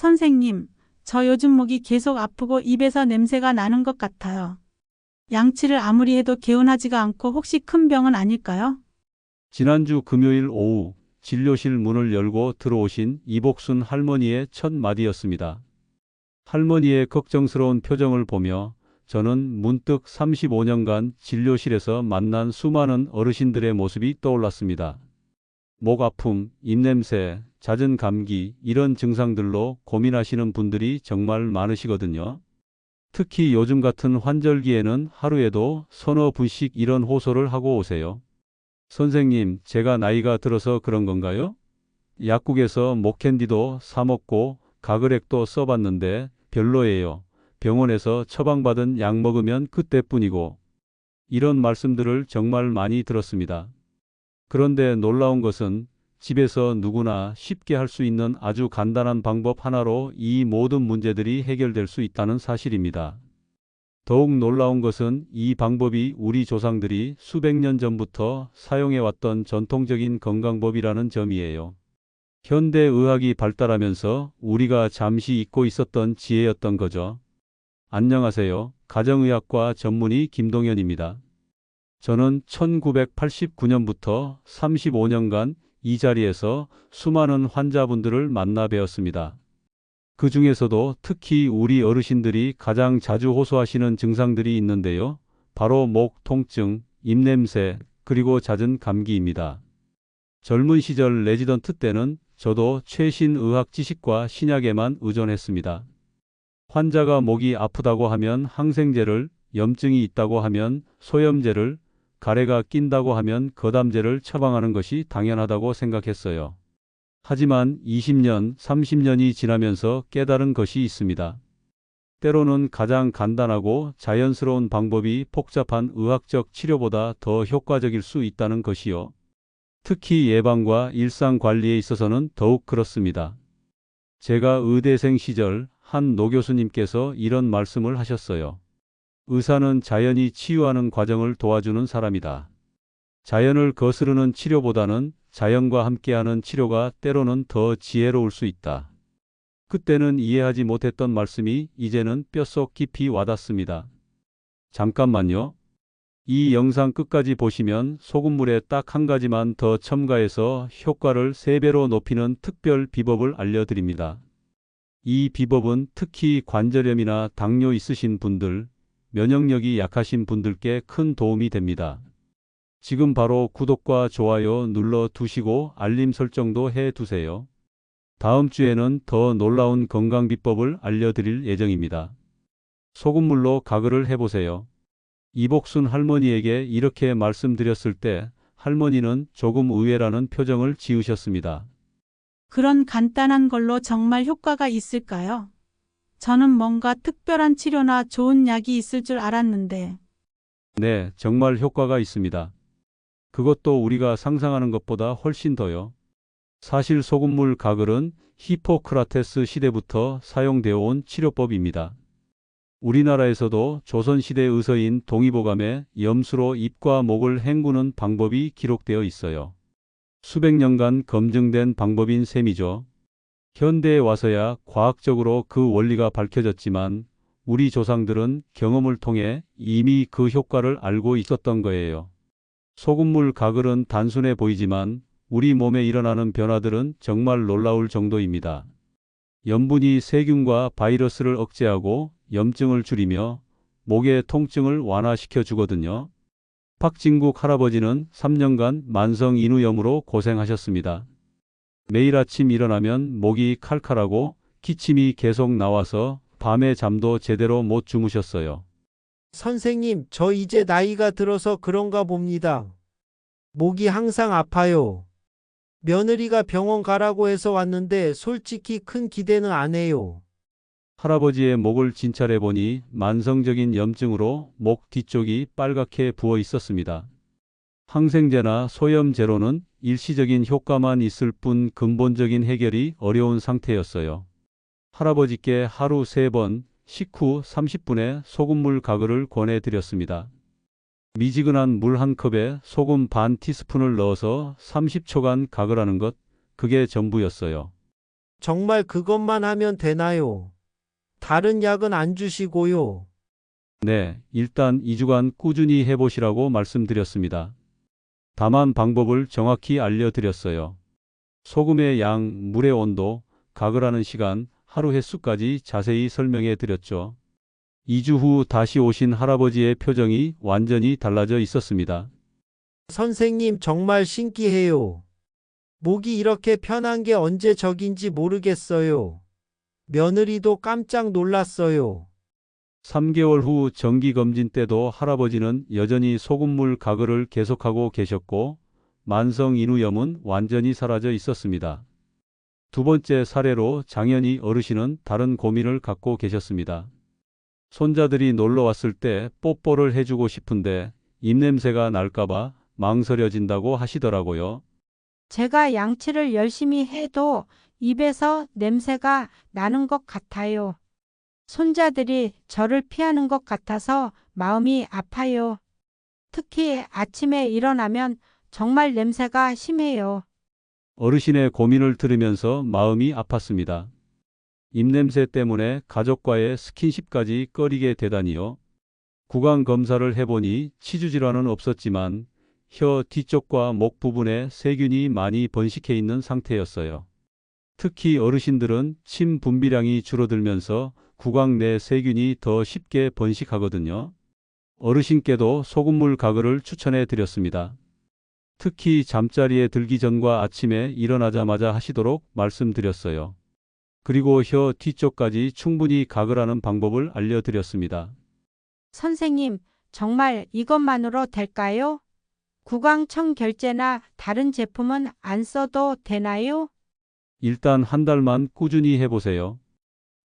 선생님, 저 요즘 목이 계속 아프고 입에서 냄새가 나는 것 같아요. 양치를 아무리 해도 개운하지가 않고 혹시 큰 병은 아닐까요? 지난주 금요일 오후 진료실 문을 열고 들어오신 이복순 할머니의 첫 마디였습니다. 할머니의 걱정스러운 표정을 보며 저는 문득 35년간 진료실에서 만난 수많은 어르신들의 모습이 떠올랐습니다. 목 아픔, 입냄새, 잦은 감기 이런 증상들로 고민하시는 분들이 정말 많으시거든요. 특히 요즘 같은 환절기에는 하루에도 서너 분씩 이런 호소를 하고 오세요. 선생님, 제가 나이가 들어서 그런 건가요? 약국에서 목캔디도 사 먹고 가글액도 써봤는데 별로예요. 병원에서 처방받은 약 먹으면 그때뿐이고. 이런 말씀들을 정말 많이 들었습니다. 그런데 놀라운 것은 집에서 누구나 쉽게 할 수 있는 아주 간단한 방법 하나로 이 모든 문제들이 해결될 수 있다는 사실입니다. 더욱 놀라운 것은 이 방법이 우리 조상들이 수백 년 전부터 사용해왔던 전통적인 건강법이라는 점이에요. 현대의학이 발달하면서 우리가 잠시 잊고 있었던 지혜였던 거죠. 안녕하세요. 가정의학과 전문의 김동현입니다. 저는 1989년부터 35년간 이 자리에서 수많은 환자분들을 만나 뵈었습니다. 그 중에서도 특히 우리 어르신들이 가장 자주 호소하시는 증상들이 있는데요. 바로 목 통증, 입냄새, 그리고 잦은 감기입니다. 젊은 시절 레지던트 때는 저도 최신 의학 지식과 신약에만 의존했습니다. 환자가 목이 아프다고 하면 항생제를, 염증이 있다고 하면 소염제를, 가래가 낀다고 하면 거담제를 처방하는 것이 당연하다고 생각했어요. 하지만 20년, 30년이 지나면서 깨달은 것이 있습니다. 때로는 가장 간단하고 자연스러운 방법이 복잡한 의학적 치료보다 더 효과적일 수 있다는 것이요. 특히 예방과 일상 관리에 있어서는 더욱 그렇습니다. 제가 의대생 시절 한 노 교수님께서 이런 말씀을 하셨어요. 의사는 자연이 치유하는 과정을 도와주는 사람이다. 자연을 거스르는 치료보다는 자연과 함께하는 치료가 때로는 더 지혜로울 수 있다. 그때는 이해하지 못했던 말씀이 이제는 뼛속 깊이 와닿습니다. 잠깐만요. 이 영상 끝까지 보시면 소금물에 딱 한 가지만 더 첨가해서 효과를 3배로 높이는 특별 비법을 알려드립니다. 이 비법은 특히 관절염이나 당뇨 있으신 분들, 면역력이 약하신 분들께 큰 도움이 됩니다. 지금 바로 구독과 좋아요 눌러 두시고 알림 설정도 해 두세요. 다음 주에는 더 놀라운 건강 비법을 알려드릴 예정입니다. 소금물로 가글을 해보세요. 이복순 할머니에게 이렇게 말씀드렸을 때 할머니는 조금 의외라는 표정을 지으셨습니다. 그런 간단한 걸로 정말 효과가 있을까요? 저는 뭔가 특별한 치료나 좋은 약이 있을 줄 알았는데. 네, 정말 효과가 있습니다. 그것도 우리가 상상하는 것보다 훨씬 더요. 사실 소금물 가글은 히포크라테스 시대부터 사용되어 온 치료법입니다. 우리나라에서도 조선시대 의서인 동의보감에 염수로 입과 목을 헹구는 방법이 기록되어 있어요. 수백 년간 검증된 방법인 셈이죠. 현대에 와서야 과학적으로 그 원리가 밝혀졌지만 우리 조상들은 경험을 통해 이미 그 효과를 알고 있었던 거예요. 소금물 가글은 단순해 보이지만 우리 몸에 일어나는 변화들은 정말 놀라울 정도입니다. 염분이 세균과 바이러스를 억제하고 염증을 줄이며 목의 통증을 완화시켜 주거든요. 박진국 할아버지는 3년간 만성 인후염으로 고생하셨습니다. 매일 아침 일어나면 목이 칼칼하고 기침이 계속 나와서 밤에 잠도 제대로 못 주무셨어요. 선생님, 저 이제 나이가 들어서 그런가 봅니다. 목이 항상 아파요. 며느리가 병원 가라고 해서 왔는데 솔직히 큰 기대는 안 해요. 할아버지의 목을 진찰해 보니 만성적인 염증으로 목 뒤쪽이 빨갛게 부어 있었습니다. 항생제나 소염제로는 일시적인 효과만 있을 뿐 근본적인 해결이 어려운 상태였어요. 할아버지께 하루 3번, 식후 30분에 소금물 가글을 권해드렸습니다. 미지근한 물 한 컵에 소금 반 티스푼을 넣어서 30초간 가글하는 것, 그게 전부였어요. 정말 그것만 하면 되나요? 다른 약은 안 주시고요. 네, 일단 2주간 꾸준히 해보시라고 말씀드렸습니다. 다만 방법을 정확히 알려드렸어요. 소금의 양, 물의 온도, 각을 하는 시간, 하루 횟수까지 자세히 설명해 드렸죠. 2주 후 다시 오신 할아버지의 표정이 완전히 달라져 있었습니다. 선생님 정말 신기해요. 목이 이렇게 편한 게 언제 적인지 모르겠어요. 며느리도 깜짝 놀랐어요. 3개월 후 정기검진 때도 할아버지는 여전히 소금물 가글을 계속하고 계셨고 만성 인후염은 완전히 사라져 있었습니다. 두 번째 사례로 장현희 어르신은 다른 고민을 갖고 계셨습니다. 손자들이 놀러 왔을 때 뽀뽀를 해주고 싶은데 입냄새가 날까봐 망설여진다고 하시더라고요. 제가 양치를 열심히 해도 입에서 냄새가 나는 것 같아요. 손자들이 저를 피하는 것 같아서 마음이 아파요. 특히 아침에 일어나면 정말 냄새가 심해요. 어르신의 고민을 들으면서 마음이 아팠습니다. 입냄새 때문에 가족과의 스킨십까지 꺼리게 되다니요. 구강 검사를 해보니 치주 질환은 없었지만 혀 뒤쪽과 목 부분에 세균이 많이 번식해 있는 상태였어요. 특히 어르신들은 침 분비량이 줄어들면서 구강 내 세균이 더 쉽게 번식하거든요. 어르신께도 소금물 가글을 추천해 드렸습니다. 특히 잠자리에 들기 전과 아침에 일어나자마자 하시도록 말씀드렸어요. 그리고 혀 뒤쪽까지 충분히 가글하는 방법을 알려드렸습니다. 선생님, 정말 이것만으로 될까요? 구강청 결제나 다른 제품은 안 써도 되나요? 일단 한 달만 꾸준히 해보세요.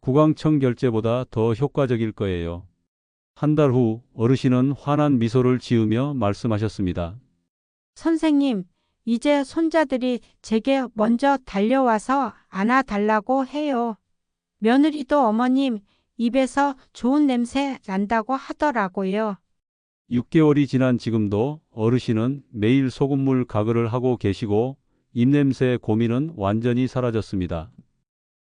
구강청 결제보다 더 효과적일 거예요. 한 달 후 어르신은 환한 미소를 지으며 말씀하셨습니다. 선생님, 이제 손자들이 제게 먼저 달려와서 안아달라고 해요. 며느리도 어머님 입에서 좋은 냄새 난다고 하더라고요. 6개월이 지난 지금도 어르신은 매일 소금물 가글을 하고 계시고 입냄새 고민은 완전히 사라졌습니다.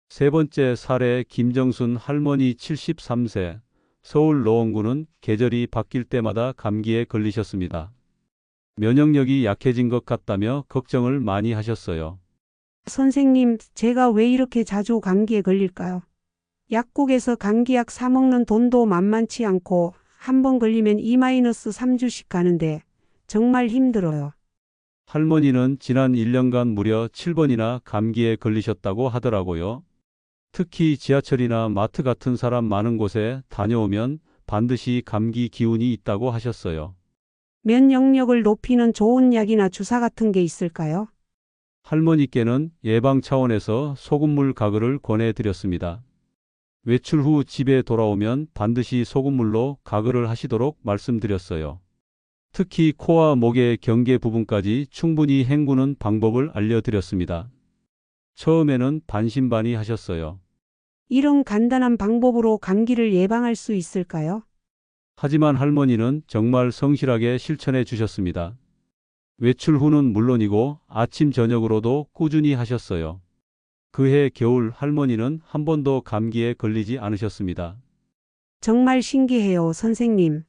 세 번째 사례 김정순 할머니 73세 서울 노원구는 계절이 바뀔 때마다 감기에 걸리셨습니다. 면역력이 약해진 것 같다며 걱정을 많이 하셨어요. 선생님, 제가 왜 이렇게 자주 감기에 걸릴까요? 약국에서 감기약 사 먹는 돈도 만만치 않고 한 번 걸리면 2-3주씩 가는데 정말 힘들어요. 할머니는 지난 1년간 무려 7번이나 감기에 걸리셨다고 하더라고요. 특히 지하철이나 마트 같은 사람 많은 곳에 다녀오면 반드시 감기 기운이 있다고 하셨어요. 면역력을 높이는 좋은 약이나 주사 같은 게 있을까요? 할머니께는 예방 차원에서 소금물 가글을 권해드렸습니다. 외출 후 집에 돌아오면 반드시 소금물로 가글을 하시도록 말씀드렸어요. 특히 코와 목의 경계 부분까지 충분히 헹구는 방법을 알려드렸습니다. 처음에는 반신반의 하셨어요. 이런 간단한 방법으로 감기를 예방할 수 있을까요? 하지만 할머니는 정말 성실하게 실천해 주셨습니다. 외출 후는 물론이고 아침 저녁으로도 꾸준히 하셨어요. 그해 겨울 할머니는 한 번도 감기에 걸리지 않으셨습니다. 정말 신기해요, 선생님.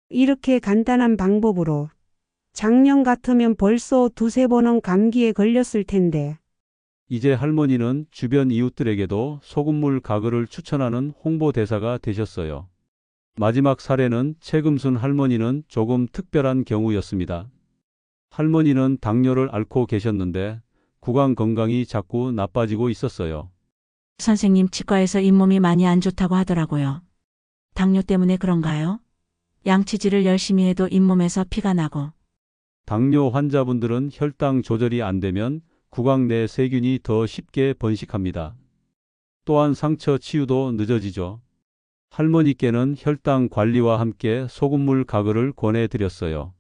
이렇게 간단한 방법으로 작년 같으면 벌써 2-3번은 감기에 걸렸을 텐데. 이제 할머니는 주변 이웃들에게도 소금물 가글을 추천하는 홍보대사가 되셨어요. 마지막 사례는 최금순 할머니는 조금 특별한 경우였습니다. 할머니는 당뇨를 앓고 계셨는데 구강 건강이 자꾸 나빠지고 있었어요. 선생님 치과에서 잇몸이 많이 안 좋다고 하더라고요. 당뇨 때문에 그런가요? 양치질을 열심히 해도 잇몸에서 피가 나고. 당뇨 환자분들은 혈당 조절이 안 되면 구강 내 세균이 더 쉽게 번식합니다. 또한 상처 치유도 늦어지죠. 할머니께는 혈당 관리와 함께 소금물 가글을 권해드렸어요.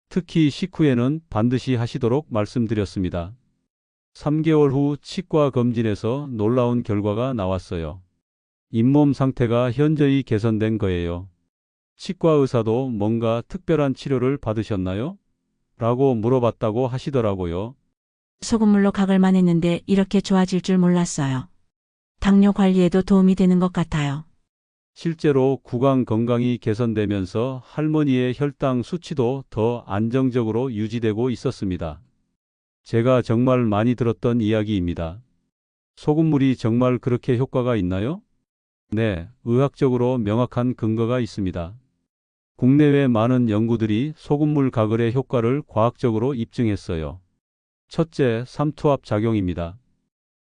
특히 식후에는 반드시 하시도록 말씀드렸습니다. 3개월 후 치과 검진에서 놀라운 결과가 나왔어요. 잇몸 상태가 현저히 개선된 거예요. 치과 의사도 뭔가 특별한 치료를 받으셨나요? 라고 물어봤다고 하시더라고요. 소금물로 각을만 했는데 이렇게 좋아질 줄 몰랐어요. 당뇨 관리에도 도움이 되는 것 같아요. 실제로 구강 건강이 개선되면서 할머니의 혈당 수치도 더 안정적으로 유지되고 있었습니다. 제가 정말 많이 들었던 이야기입니다. 소금물이 정말 그렇게 효과가 있나요? 네, 의학적으로 명확한 근거가 있습니다. 국내외 많은 연구들이 소금물 가글의 효과를 과학적으로 입증했어요. 첫째, 삼투압 작용입니다.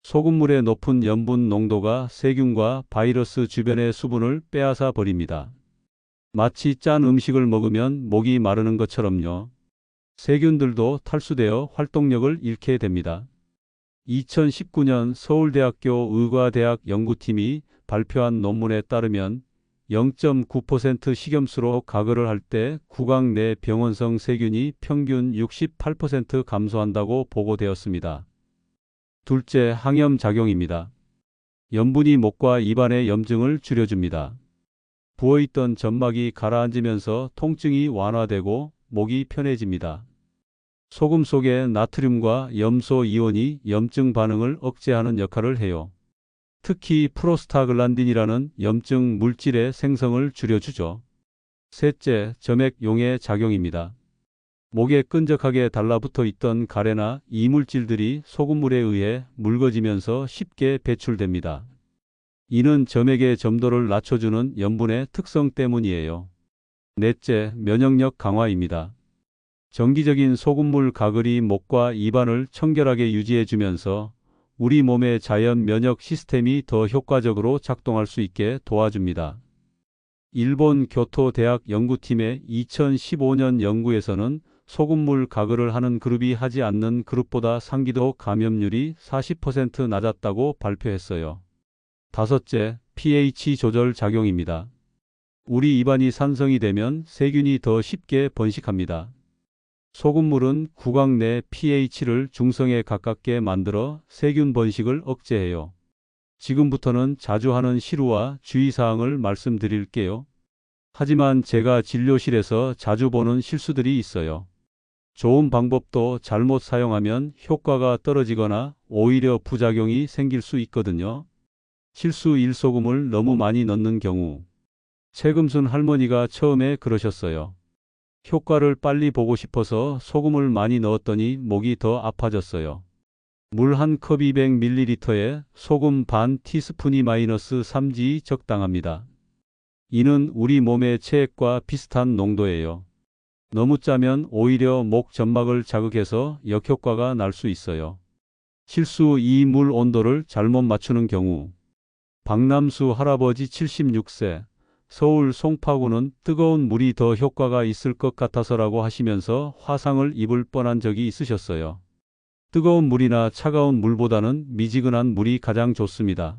소금물의 높은 염분 농도가 세균과 바이러스 주변의 수분을 빼앗아 버립니다. 마치 짠 음식을 먹으면 목이 마르는 것처럼요. 세균들도 탈수되어 활동력을 잃게 됩니다. 2019년 서울대학교 의과대학 연구팀이 발표한 논문에 따르면 0.9% 식염수로 가글을 할 때 구강 내 병원성 세균이 평균 68% 감소한다고 보고되었습니다. 둘째, 항염 작용입니다. 염분이 목과 입안의 염증을 줄여줍니다. 부어있던 점막이 가라앉으면서 통증이 완화되고 목이 편해집니다. 소금 속의 나트륨과 염소 이온이 염증 반응을 억제하는 역할을 해요. 특히 프로스타글란딘이라는 염증 물질의 생성을 줄여주죠. 셋째, 점액 용해 작용입니다. 목에 끈적하게 달라붙어 있던 가래나 이물질들이 소금물에 의해 묽어지면서 쉽게 배출됩니다. 이는 점액의 점도를 낮춰주는 염분의 특성 때문이에요. 넷째, 면역력 강화입니다. 정기적인 소금물 가글이 목과 입안을 청결하게 유지해주면서 우리 몸의 자연 면역 시스템이 더 효과적으로 작동할 수 있게 도와줍니다. 일본 교토 대학 연구팀의 2015년 연구에서는 소금물 가글을 하는 그룹이 하지 않는 그룹보다 상기도 감염률이 40% 낮았다고 발표했어요. 다섯째, pH 조절 작용입니다. 우리 입안이 산성이 되면 세균이 더 쉽게 번식합니다. 소금물은 구강 내 pH를 중성에 가깝게 만들어 세균 번식을 억제해요. 지금부터는 자주 하는 실수와 주의사항을 말씀드릴게요. 하지만 제가 진료실에서 자주 보는 실수들이 있어요. 좋은 방법도 잘못 사용하면 효과가 떨어지거나 오히려 부작용이 생길 수 있거든요. 실수 1. 소금을 너무 많이 넣는 경우. 최금순 할머니가 처음에 그러셨어요. 효과를 빨리 보고 싶어서 소금을 많이 넣었더니 목이 더 아파졌어요. 물 한 컵 200ml에 소금 반 티스푼이 -3지 적당합니다. 이는 우리 몸의 체액과 비슷한 농도예요. 너무 짜면 오히려 목 점막을 자극해서 역효과가 날 수 있어요. 실수 2. 물 온도를 잘못 맞추는 경우. 박남수 할아버지 76세. 서울 송파구는 뜨거운 물이 더 효과가 있을 것 같아서라고 하시면서 화상을 입을 뻔한 적이 있으셨어요. 뜨거운 물이나 차가운 물보다는 미지근한 물이 가장 좋습니다.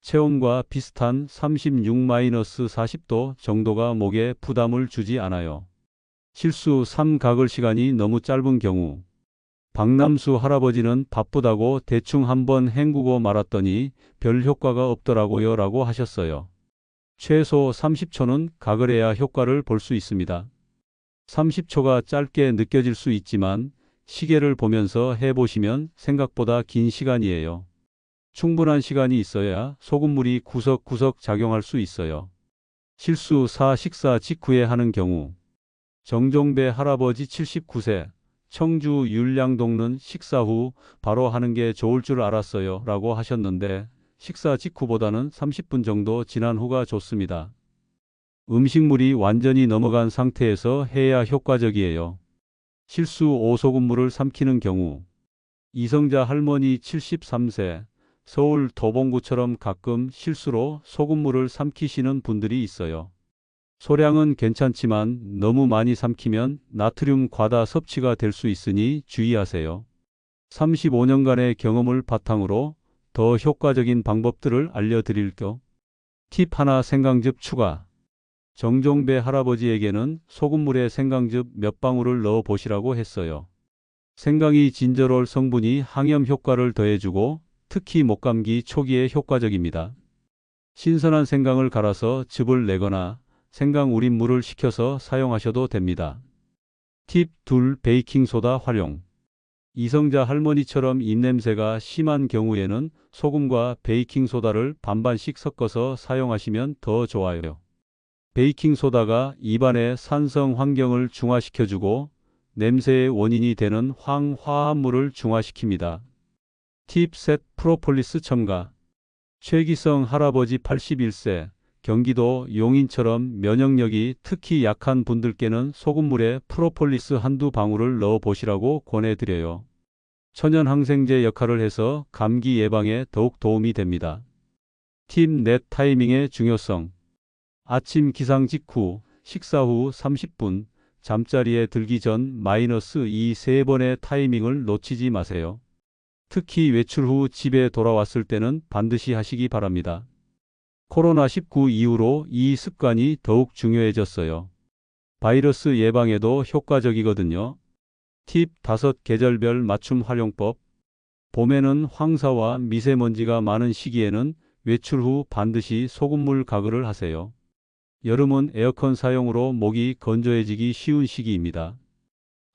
체온과 비슷한 36-40도 정도가 목에 부담을 주지 않아요. 실수 3. 가글 시간이 너무 짧은 경우. 박남수 할아버지는 바쁘다고 대충 한번 헹구고 말았더니 별 효과가 없더라고요 라고 하셨어요. 최소 30초는 가글해야 효과를 볼 수 있습니다. 30초가 짧게 느껴질 수 있지만 시계를 보면서 해보시면 생각보다 긴 시간이에요. 충분한 시간이 있어야 소금물이 구석구석 작용할 수 있어요. 실수 4. 식사 직후에 하는 경우. 정종배 할아버지 79세. 청주 율량동는 식사 후 바로 하는 게 좋을 줄 알았어요 라고 하셨는데 식사 직후보다는 30분 정도 지난 후가 좋습니다. 음식물이 완전히 넘어간 상태에서 해야 효과적이에요. 실수 5. 소금물을 삼키는 경우. 이성자 할머니 73세. 서울 도봉구처럼 가끔 실수로 소금물을 삼키시는 분들이 있어요. 소량은 괜찮지만 너무 많이 삼키면 나트륨 과다 섭취가 될 수 있으니 주의하세요. 35년간의 경험을 바탕으로 더 효과적인 방법들을 알려드릴게요. 팁 하나. 생강즙 추가. 정종배 할아버지에게는 소금물에 생강즙 몇 방울을 넣어 보시라고 했어요. 생강이 진저롤 성분이 항염 효과를 더해주고 특히 목감기 초기에 효과적입니다. 신선한 생강을 갈아서 즙을 내거나 생강 우린 물을 식혀서 사용하셔도 됩니다. 팁 2. 베이킹소다 활용. 이성자 할머니처럼 입냄새가 심한 경우에는 소금과 베이킹소다를 반반씩 섞어서 사용하시면 더 좋아요. 베이킹소다가 입안의 산성 환경을 중화시켜주고 냄새의 원인이 되는 황화합물을 중화시킵니다. 팁 셋 프로폴리스 첨가. 최기성 할아버지 81세, 경기도 용인처럼 면역력이 특히 약한 분들께는 소금물에 프로폴리스 한두 방울을 넣어 보시라고 권해드려요. 천연 항생제 역할을 해서 감기 예방에 더욱 도움이 됩니다. 팁 넷 타이밍의 중요성. 아침 기상 직후, 식사 후 30분, 잠자리에 들기 전 -2 3번의 타이밍을 놓치지 마세요. 특히 외출 후 집에 돌아왔을 때는 반드시 하시기 바랍니다. 코로나19 이후로 이 습관이 더욱 중요해졌어요. 바이러스 예방에도 효과적이거든요. 팁 5 계절별 맞춤 활용법. 봄에는 황사와 미세먼지가 많은 시기에는 외출 후 반드시 소금물 가글을 하세요. 여름은 에어컨 사용으로 목이 건조해지기 쉬운 시기입니다.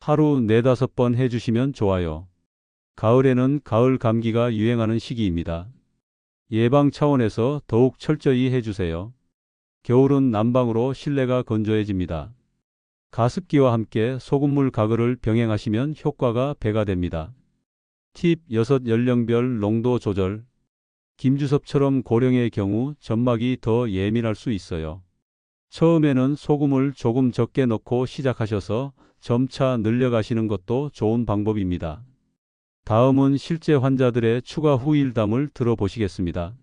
하루 4-5번 해주시면 좋아요. 가을에는 가을 감기가 유행하는 시기입니다. 예방 차원에서 더욱 철저히 해주세요. 겨울은 난방으로 실내가 건조해집니다. 가습기와 함께 소금물 가글을 병행하시면 효과가 배가 됩니다. 팁 6 연령별 농도 조절. 김주섭처럼 고령의 경우 점막이 더 예민할 수 있어요. 처음에는 소금을 조금 적게 넣고 시작하셔서 점차 늘려가시는 것도 좋은 방법입니다. 다음은 실제 환자들의 추가 후일담을 들어보시겠습니다.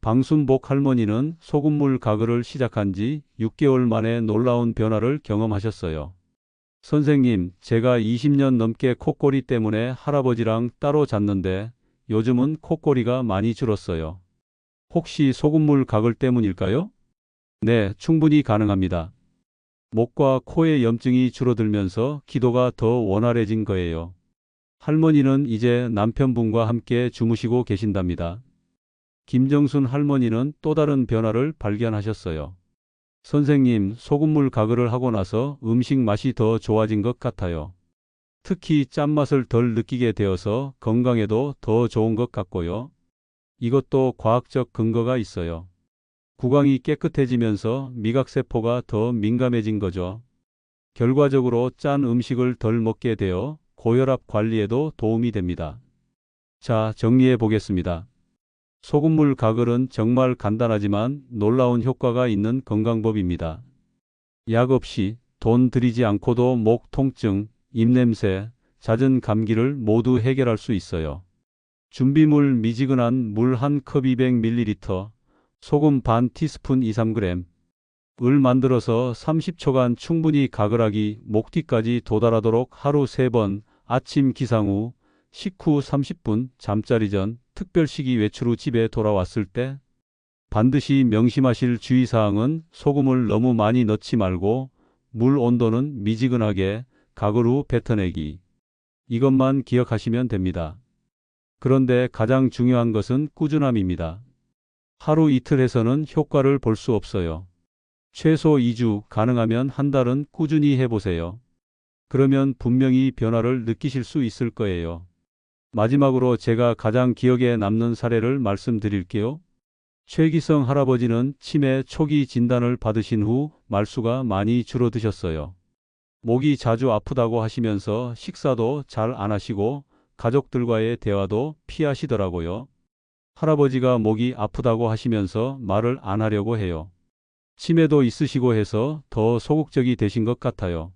방순복 할머니는 소금물 가글을 시작한 지 6개월 만에 놀라운 변화를 경험하셨어요. 선생님, 제가 20년 넘게 콧골이 때문에 할아버지랑 따로 잤는데 요즘은 콧골이가 많이 줄었어요. 혹시 소금물 가글 때문일까요? 네, 충분히 가능합니다. 목과 코의 염증이 줄어들면서 기도가 더 원활해진 거예요. 할머니는 이제 남편분과 함께 주무시고 계신답니다. 김정순 할머니는 또 다른 변화를 발견하셨어요. 선생님, 소금물 가글을 하고 나서 음식 맛이 더 좋아진 것 같아요. 특히 짠맛을 덜 느끼게 되어서 건강에도 더 좋은 것 같고요. 이것도 과학적 근거가 있어요. 구강이 깨끗해지면서 미각세포가 더 민감해진 거죠. 결과적으로 짠 음식을 덜 먹게 되어 고혈압 관리에도 도움이 됩니다. 자, 정리해 보겠습니다. 소금물 가글은 정말 간단하지만 놀라운 효과가 있는 건강법입니다. 약 없이 돈 들이지 않고도 목 통증, 입냄새, 잦은 감기를 모두 해결할 수 있어요. 준비물 미지근한 물 1컵 200ml, 소금 반 티스푼 2-3g, 을 만들어서 30초간 충분히 가글하기 목 뒤까지 도달하도록 하루 3번, 아침 기상 후, 식후 30분, 잠자리 전, 특별 시기 외출 후 집에 돌아왔을 때 반드시 명심하실 주의사항은 소금을 너무 많이 넣지 말고 물 온도는 미지근하게 가글 후 뱉어내기. 이것만 기억하시면 됩니다. 그런데 가장 중요한 것은 꾸준함입니다. 하루 이틀 해서는 효과를 볼 수 없어요. 최소 2주, 가능하면 한 달은 꾸준히 해보세요. 그러면 분명히 변화를 느끼실 수 있을 거예요. 마지막으로 제가 가장 기억에 남는 사례를 말씀드릴게요. 최기성 할아버지는 치매 초기 진단을 받으신 후 말수가 많이 줄어드셨어요. 목이 자주 아프다고 하시면서 식사도 잘 안 하시고 가족들과의 대화도 피하시더라고요. 할아버지가 목이 아프다고 하시면서 말을 안 하려고 해요. 치매도 있으시고 해서 더 소극적이 되신 것 같아요.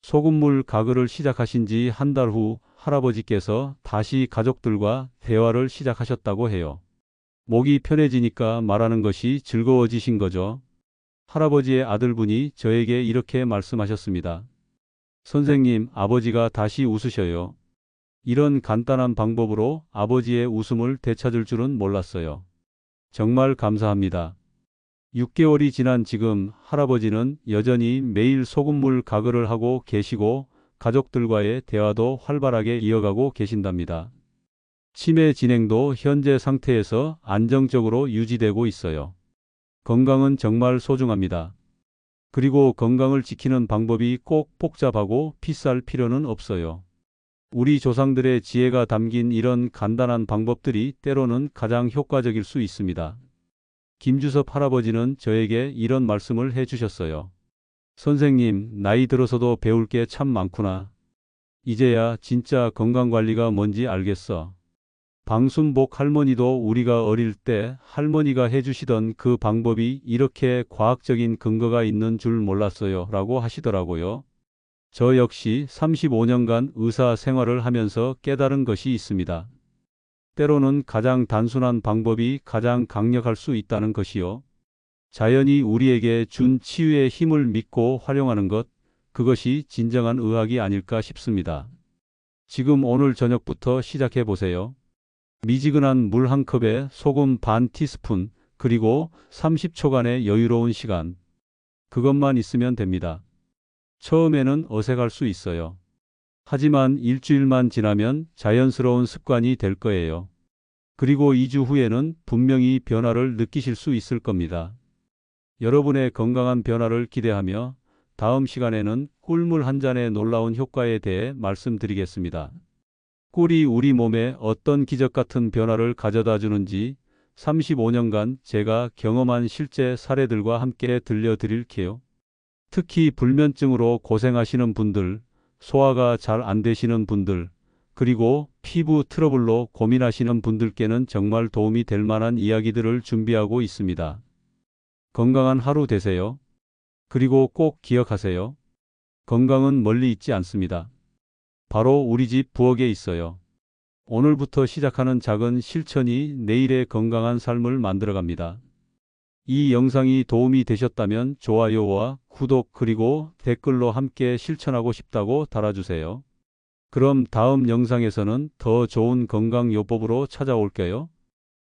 소금물 가글을 시작하신 지 한 달 후 할아버지께서 다시 가족들과 대화를 시작하셨다고 해요. 목이 편해지니까 말하는 것이 즐거워지신 거죠. 할아버지의 아들분이 저에게 이렇게 말씀하셨습니다. 선생님, 아버지가 다시 웃으셔요. 이런 간단한 방법으로 아버지의 웃음을 되찾을 줄은 몰랐어요. 정말 감사합니다. 6개월이 지난 지금 할아버지는 여전히 매일 소금물 가글을 하고 계시고 가족들과의 대화도 활발하게 이어가고 계신답니다. 치매 진행도 현재 상태에서 안정적으로 유지되고 있어요. 건강은 정말 소중합니다. 그리고 건강을 지키는 방법이 꼭 복잡하고 비쌀 필요는 없어요. 우리 조상들의 지혜가 담긴 이런 간단한 방법들이 때로는 가장 효과적일 수 있습니다. 김주섭 할아버지는 저에게 이런 말씀을 해주셨어요. 선생님, 나이 들어서도 배울 게 참 많구나. 이제야 진짜 건강관리가 뭔지 알겠어. 방순복 할머니도 우리가 어릴 때 할머니가 해주시던 그 방법이 이렇게 과학적인 근거가 있는 줄 몰랐어요. 라고 하시더라고요. 저 역시 35년간 의사 생활을 하면서 깨달은 것이 있습니다. 때로는 가장 단순한 방법이 가장 강력할 수 있다는 것이요. 자연이 우리에게 준 치유의 힘을 믿고 활용하는 것, 그것이 진정한 의학이 아닐까 싶습니다. 지금 오늘 저녁부터 시작해 보세요. 미지근한 물 한 컵에 소금 반 티스푼, 그리고 30초간의 여유로운 시간. 그것만 있으면 됩니다. 처음에는 어색할 수 있어요. 하지만 일주일만 지나면 자연스러운 습관이 될 거예요. 그리고 2주 후에는 분명히 변화를 느끼실 수 있을 겁니다. 여러분의 건강한 변화를 기대하며 다음 시간에는 꿀물 한 잔의 놀라운 효과에 대해 말씀드리겠습니다. 꿀이 우리 몸에 어떤 기적 같은 변화를 가져다 주는지 35년간 제가 경험한 실제 사례들과 함께 들려드릴게요. 특히 불면증으로 고생하시는 분들, 소화가 잘 안 되시는 분들, 그리고 피부 트러블로 고민하시는 분들께는 정말 도움이 될 만한 이야기들을 준비하고 있습니다. 건강한 하루 되세요. 그리고 꼭 기억하세요. 건강은 멀리 있지 않습니다. 바로 우리 집 부엌에 있어요. 오늘부터 시작하는 작은 실천이 내일의 건강한 삶을 만들어갑니다. 이 영상이 도움이 되셨다면 좋아요와 구독 그리고 댓글로 함께 실천하고 싶다고 달아주세요. 그럼 다음 영상에서는 더 좋은 건강요법으로 찾아올게요.